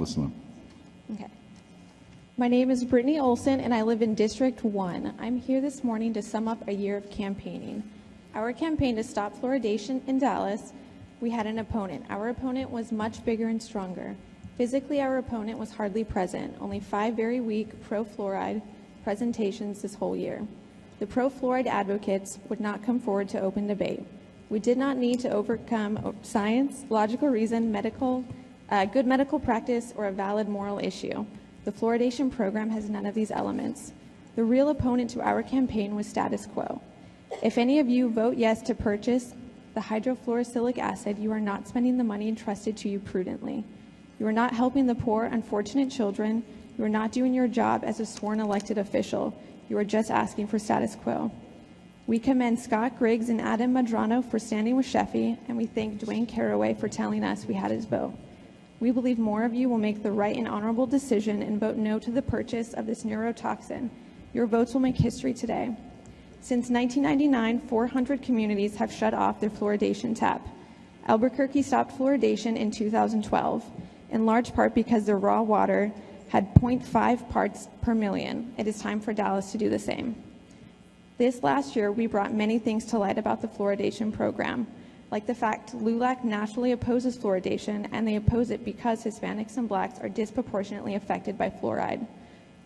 listening. Okay. My name is Brittany Olson, and I live in District 1. I'm here this morning to sum up a year of campaigning. Our campaign to stop fluoridation in Dallas, we had an opponent. Our opponent was much bigger and stronger. Physically, our opponent was hardly present, only 5 very weak pro-fluoride presentations this whole year. The pro-fluoride advocates would not come forward to open debate. We did not need to overcome science, logical reason, good medical practice, or a valid moral issue. The fluoridation program has none of these elements. The real opponent to our campaign was status quo. If any of you vote yes to purchase the hydrofluorosilicic acid, you are not spending the money entrusted to you prudently. You are not helping the poor, unfortunate children. You are not doing your job as a sworn elected official. You are just asking for status quo. We commend Scott Griggs and Adam Madrano for standing with Sheffy, and we thank Dwayne Caraway for telling us we had his vote. We believe more of you will make the right and honorable decision and vote no to the purchase of this neurotoxin. Your votes will make history today. Since 1999, 400 communities have shut off their fluoridation tap. Albuquerque stopped fluoridation in 2012, in large part because their raw water had 0.5 parts per million. It is time for Dallas to do the same. This last year, we brought many things to light about the fluoridation program, like the fact LULAC nationally opposes fluoridation, and they oppose it because Hispanics and Blacks are disproportionately affected by fluoride.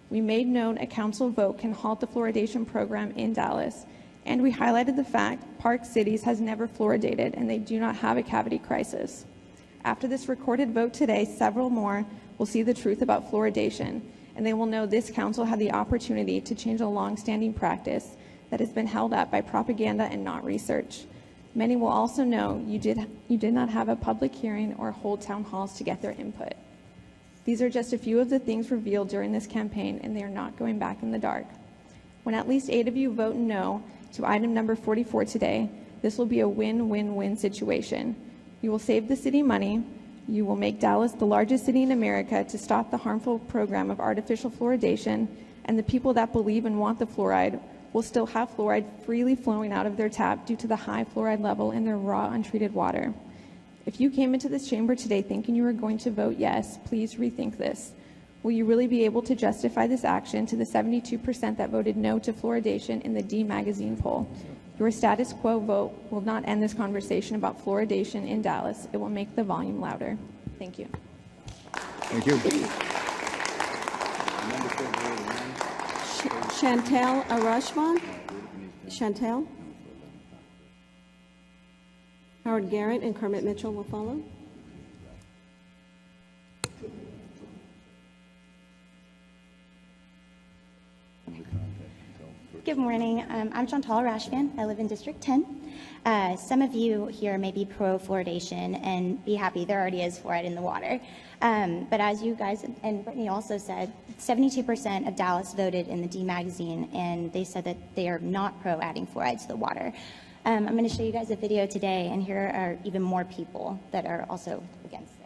We made known a council vote can halt the fluoridation program in Dallas, and we highlighted the fact Park Cities has never fluoridated and they do not have a cavity crisis. After this recorded vote today, several more will see the truth about fluoridation, and they will know this council had the opportunity to change a long-standing practice that has been held up by propaganda and not research. Many will also know you did not have a public hearing or hold town halls to get their input. These are just a few of the things revealed during this campaign, and they are not going back in the dark. When at least 8 of you vote no to item number 44 today, this will be a win-win-win situation. You will save the city money, you will make Dallas the largest city in America to stop the harmful program of artificial fluoridation, and the people that believe and want the fluoride will still have fluoride freely flowing out of their tap due to the high fluoride level in their raw, untreated water. If you came into this chamber today thinking you were going to vote yes, please rethink this. Will you really be able to justify this action to the 72% that voted no to fluoridation in the D Magazine poll? Your status quo vote will not end this conversation about fluoridation in Dallas. It will make the volume louder. Thank you. Thank you. Chantel Arashman. Chantel. Howard Garrett and Kermit Mitchell will follow. Good morning. I'm Chantal Rashvan. I live in District 10. Some of you here may be pro-fluoridation and be happy there already is fluoride in the water. But as you guys and Brittany also said, 72% of Dallas voted in the D Magazine, and they said that they are not pro adding fluoride to the water. I'm going to show you guys a video today, and here are even more people that are also against it.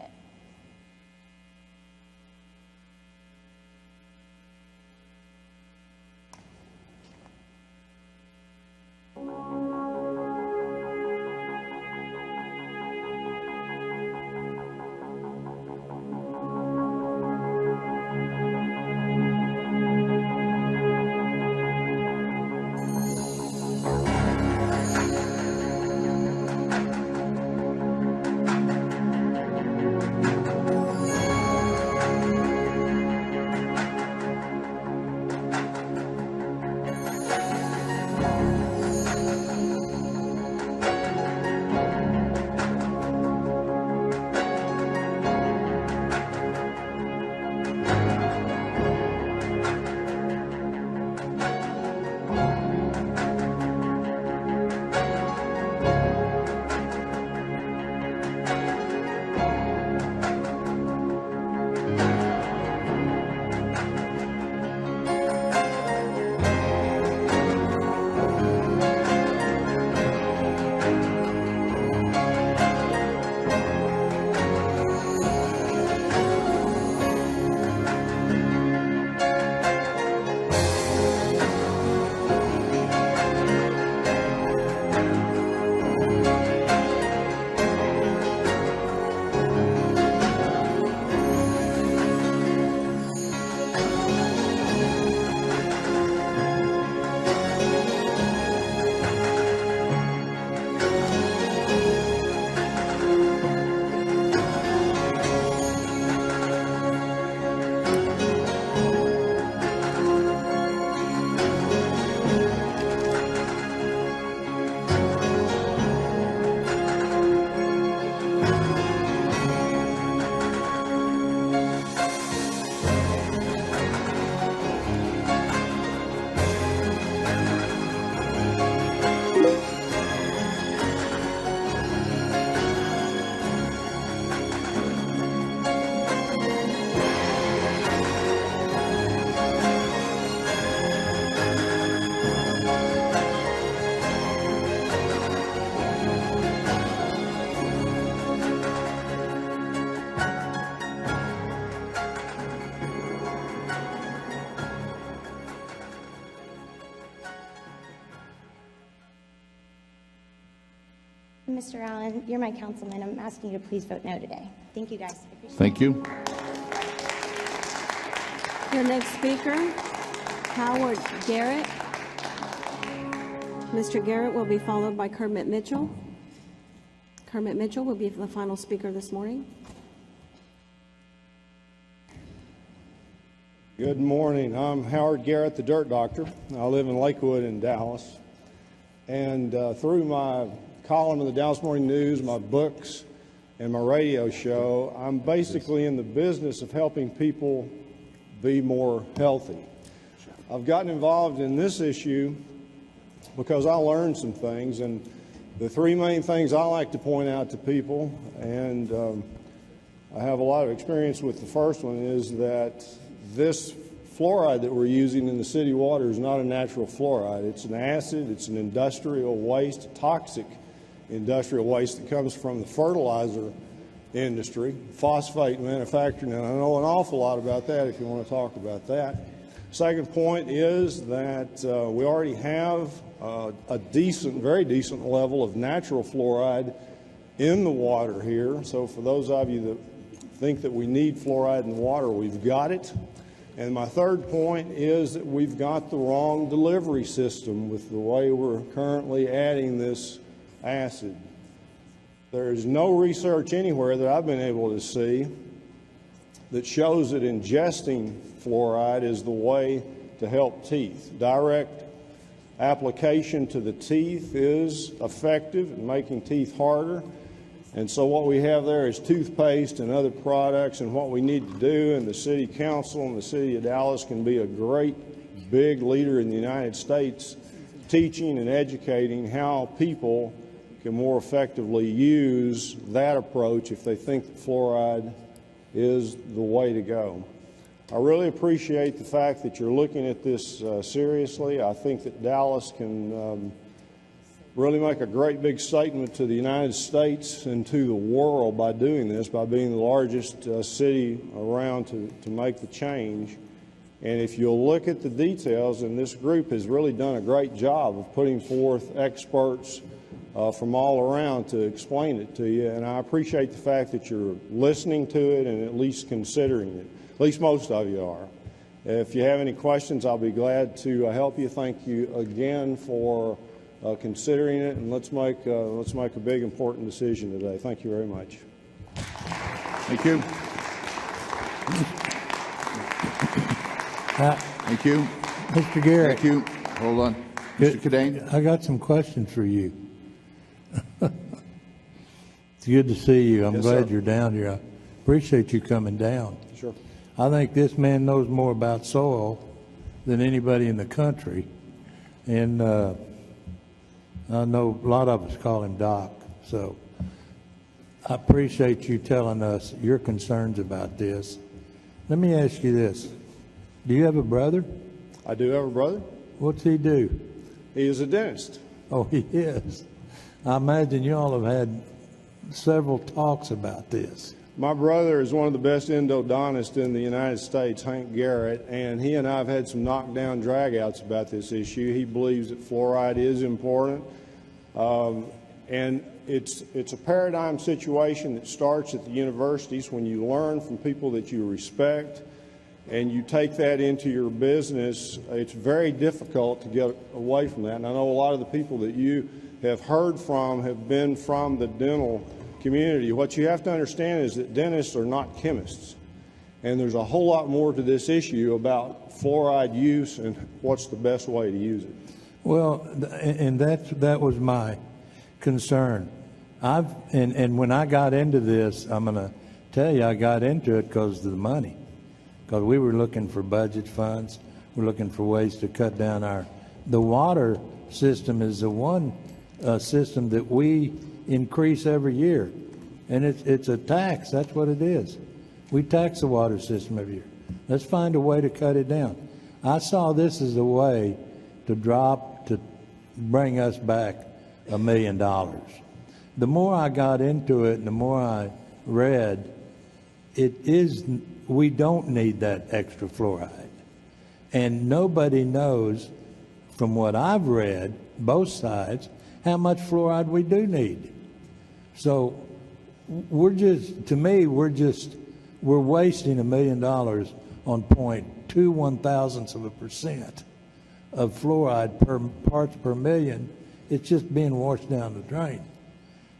Mr. Allen, you're my councilman. I'm asking you to please vote no today. Thank you, guys. I appreciate it. Thank you. Your next speaker, Howard Garrett. Mr. Garrett will be followed by Kermit Mitchell. Kermit Mitchell will be the final speaker this morning. Good morning. I'm Howard Garrett, the Dirt Doctor. I live in Lakewood in Dallas. And through my column in the Dallas Morning News, my books, and my radio show, I'm basically in the business of helping people be more healthy. I've gotten involved in this issue because I learned some things, and the three main things I like to point out to people, and I have a lot of experience with the first one, is that this fluoride that we're using in the city water is not a natural fluoride. It's an acid, it's an industrial waste, toxic industrial waste that comes from the fertilizer industry, phosphate manufacturing, and I know an awful lot about that if you want to talk about that. Second point is that we already have a decent, very decent level of natural fluoride in the water here. So for those of you that think that we need fluoride in the water, we've got it. And my third point is that we've got the wrong delivery system with the way we're currently adding this acid. There is no research anywhere that I've been able to see that shows that ingesting fluoride is the way to help teeth. Direct application to the teeth is effective in making teeth harder. And so what we have there is toothpaste and other products, and what we need to do, and the City Council and the City of Dallas can be a great big leader in the United States teaching and educating how people can more effectively use that approach if they think that fluoride is the way to go. I really appreciate the fact that you're looking at this seriously. I think that Dallas can really make a great big statement to the United States and to the world by doing this, by being the largest city around to make the change. And if you'll look at the details, and this group has really done a great job of putting forth experts from all around to explain it to you, and I appreciate the fact that you're listening to it and at least considering it. At least most of you are. If you have any questions, I'll be glad to help you. Thank you again for considering it, and let's make a big important decision today. Thank you very much. Thank you. Thank you. Mr. Garrett. Thank you. Hold on. Mr. Cadane. I got some questions for you. It's good to see you. I'm Yes, glad sir. you're down here. I appreciate you coming down. Sure. I think this man knows more about soil than anybody in the country. And I know a lot of us call him Doc. So I appreciate you telling us your concerns about this. Let me ask you this. Do you have a brother? I do have a brother. What's he do? He is a dentist. Oh, he is. I imagine you all have had several talks about this. My brother is one of the best endodontists in the United States, Hank Garrett, and he and I have had some knockdown dragouts about this issue. He believes that fluoride is important, and it's a paradigm situation that starts at the universities when you learn from people that you respect and you take that into your business. It's very difficult to get away from that, and I know a lot of the people that you have heard from have been from the dental community. What you have to understand is that dentists are not chemists, and there's a whole lot more to this issue about fluoride use and what's the best way to use it. Well, and that was my concern. And when I got into this, I'm going to tell you, I got into it because of the money, because we were looking for budget funds. We're looking for ways to cut down the water system is the one system that we increase every year, and it's a tax. That's what it is. We tax the water system every year. Let's find a way to cut it down. I saw this as a way to bring us back $1 million. The more I got into it and the more I read, we don't need that extra fluoride, and nobody knows, from what I've read, both sides, how much fluoride we do need. So we're wasting $1 million on 0.21% of fluoride per parts per million. It's just being washed down the drain.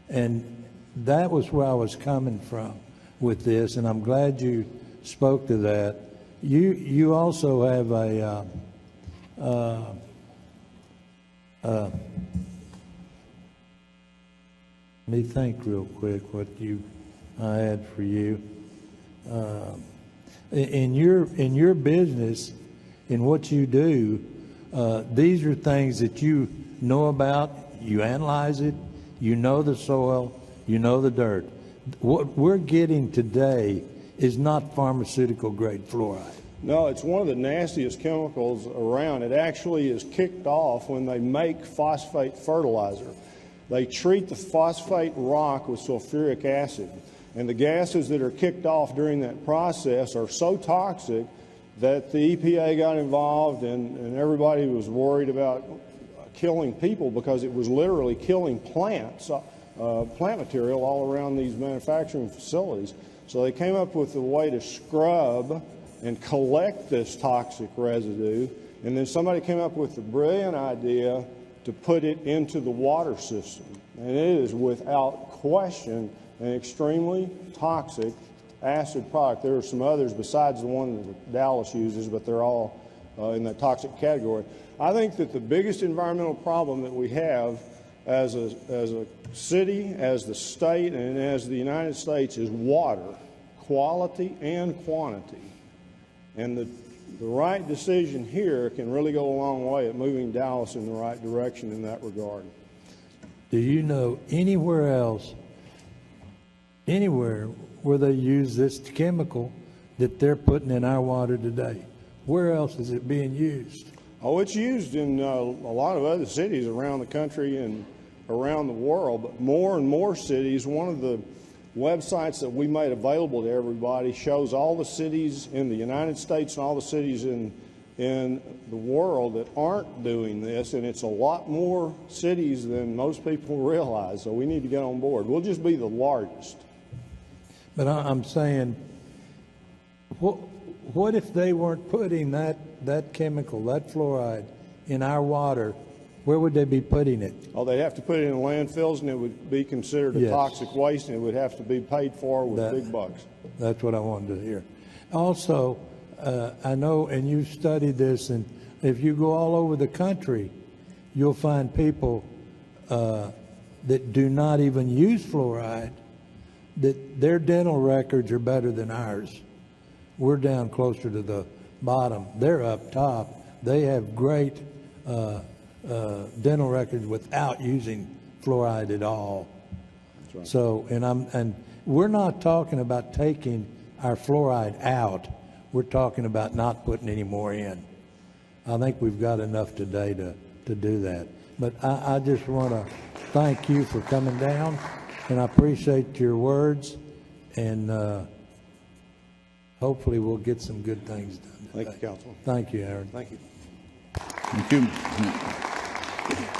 And that was where I was coming from with this, and I'm glad you spoke to that. You also have let me think real quick what I had for you. In your business, in what you do, these are things that you know about, you analyze it, you know the soil, you know the dirt. What we're getting today is not pharmaceutical grade fluoride. No, it's one of the nastiest chemicals around. It actually is kicked off when they make phosphate fertilizer. They treat the phosphate rock with sulfuric acid, and the gases that are kicked off during that process are so toxic that the EPA got involved, and everybody was worried about killing people because it was literally killing plants, plant material all around these manufacturing facilities. So they came up with a way to scrub and collect this toxic residue, and then somebody came up with the brilliant idea to put it into the water system. And it is without question an extremely toxic acid product. There are some others besides the one that Dallas uses, but they're all in the toxic category. I think that the biggest environmental problem that we have as a city, as the state, and as the United States is water, quality and quantity. And the right decision here can really go a long way at moving Dallas in the right direction in that regard. Do you know anywhere else, anywhere where they use this chemical that they're putting in our water today? Where else is it being used? Oh, it's used in a lot of other cities around the country and around the world, but more and more cities. One of the websites that we made available to everybody shows all the cities in the United States and all the cities in the world that aren't doing this, and it's a lot more cities than most people realize, so we need to get on board. We'll just be the largest. But I'm saying, what if they weren't putting that chemical, that fluoride, in our water? Where would they be putting it? Oh, they'd have to put it in landfills, and it would be considered a toxic waste, and it would have to be paid for with big bucks. That's what I wanted to hear. Also, I know, and you've studied this, and if you go all over the country, you'll find people that do not even use fluoride, that their dental records are better than ours. We're down closer to the bottom. They're up top. They have great dental records without using fluoride at all. That's right. So, and we're not talking about taking our fluoride out. We're talking about not putting any more in. I think we've got enough today to do that. But I just want to thank you for coming down, and I appreciate your words, and hopefully we'll get some good things done today. Thank you, Councilman. Thank you, Aaron. Thank you. Thank you.